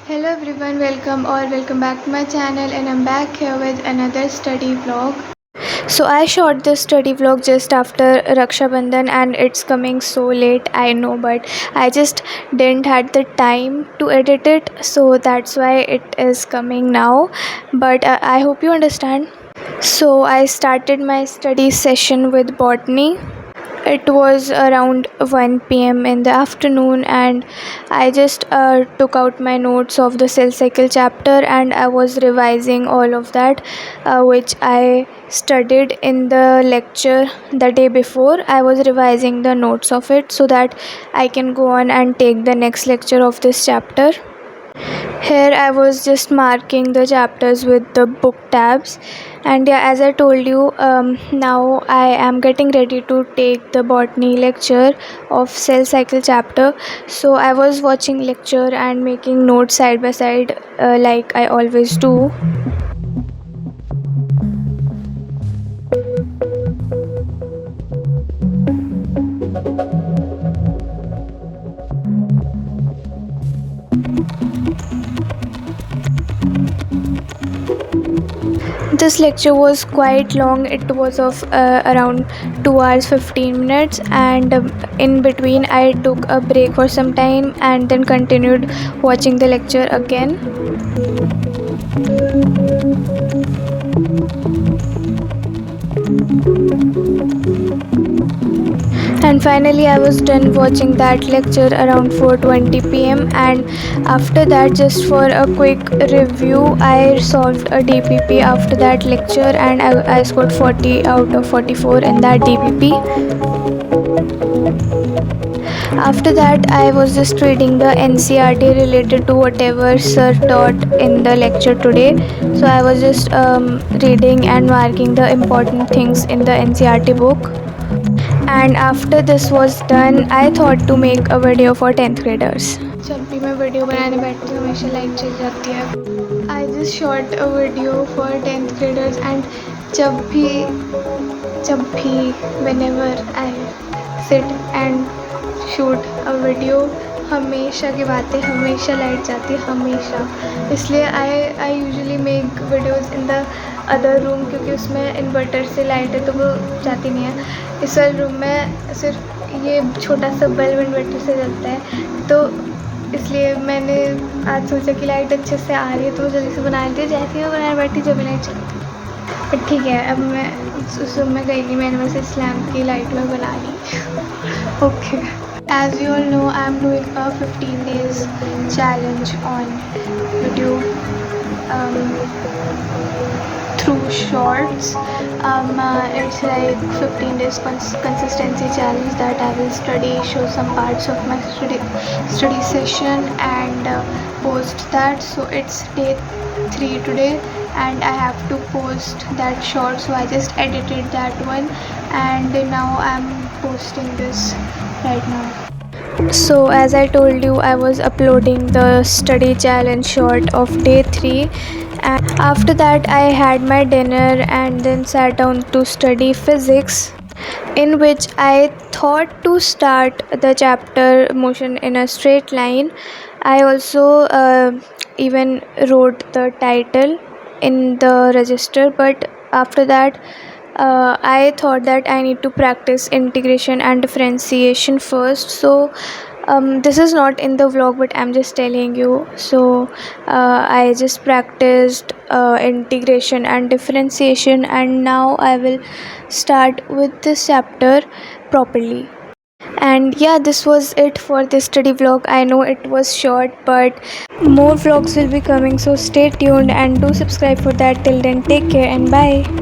Hello everyone, welcome back to my channel, and I'm back here with another study vlog. So I shot this study vlog just after Raksha Bandhan and it's coming so late, I know, but I just didn't had the time to edit it, so that's why it is coming now. But I hope you understand. So I started my study session with botany. It was around 1 p.m. in the afternoon, and I just took out my notes of the cell cycle chapter and I was revising all of that, which I studied in the lecture the day before. I was revising the notes of it so that I can go on and take the next lecture of this chapter. Here I was just marking the chapters with the book tabs, and yeah, as I told you, now I am getting ready to take the botany lecture of cell cycle chapter. So I was watching lecture and making notes side by side, like I always do. This lecture was quite long. It was of around 2 hours 15 minutes, and in between I took a break for some time and then continued watching the lecture again. And finally I was done watching that lecture around 4:20 p.m. and after that, just for a quick review, I solved a DPP after that lecture, and I scored 40 out of 44 in that DPP. After that, I was just reading the NCRT related to whatever sir taught in the lecture today. So I was just reading and marking the important things in the NCRT book. And after this was done, I thought to make a video for 10th graders. जब भी मैं video बनाने बैठती हूँ हमेशा light चल जाती है. I just shot a video for 10th graders, and जब भी whenever I sit and shoot a video, हमेशा की बात है, हमेशा लाइट जाती है, हमेशा. इसलिए I usually make videos in the other room, क्योंकि उसमें इन्वर्टर से लाइट है तो वो जाती नहीं है. इस वाले रूम में सिर्फ ये छोटा सा बल्ब इन्वर्टर से जलता है, तो इसलिए मैंने आज सोचा कि लाइट अच्छे से आ रही है तो जल्दी से बना दी. जैसे ही मैं बनाने बैठी जब भी लाइट चलती. बट ठीक है, अब मैं उस रूम में गई नहीं, मैंने बस इस लैम्प की लाइट में बना ली. Okay. As you all know, I am doing a 15 days challenge on YouTube through shorts. It's like 15 days consistency challenge that I will show some parts of my study session and post that. So it's day 3 today and I have to post that short, so I just edited that one and now I'm posting this right now. So as I told you, I was uploading the study challenge short of day 3, and after that I had my dinner and then sat down to study physics, in which I thought to start the chapter motion in a straight line. I also even wrote the title in the register, but after that I thought that I need to practice integration and differentiation first. So this is not in the vlog, but I'm just telling you. So I just practiced integration and differentiation, and now I will start with this chapter properly. And yeah, this was it for this study vlog. I know it was short, but more vlogs will be coming, so stay tuned and do subscribe for that. Till then, take care and bye.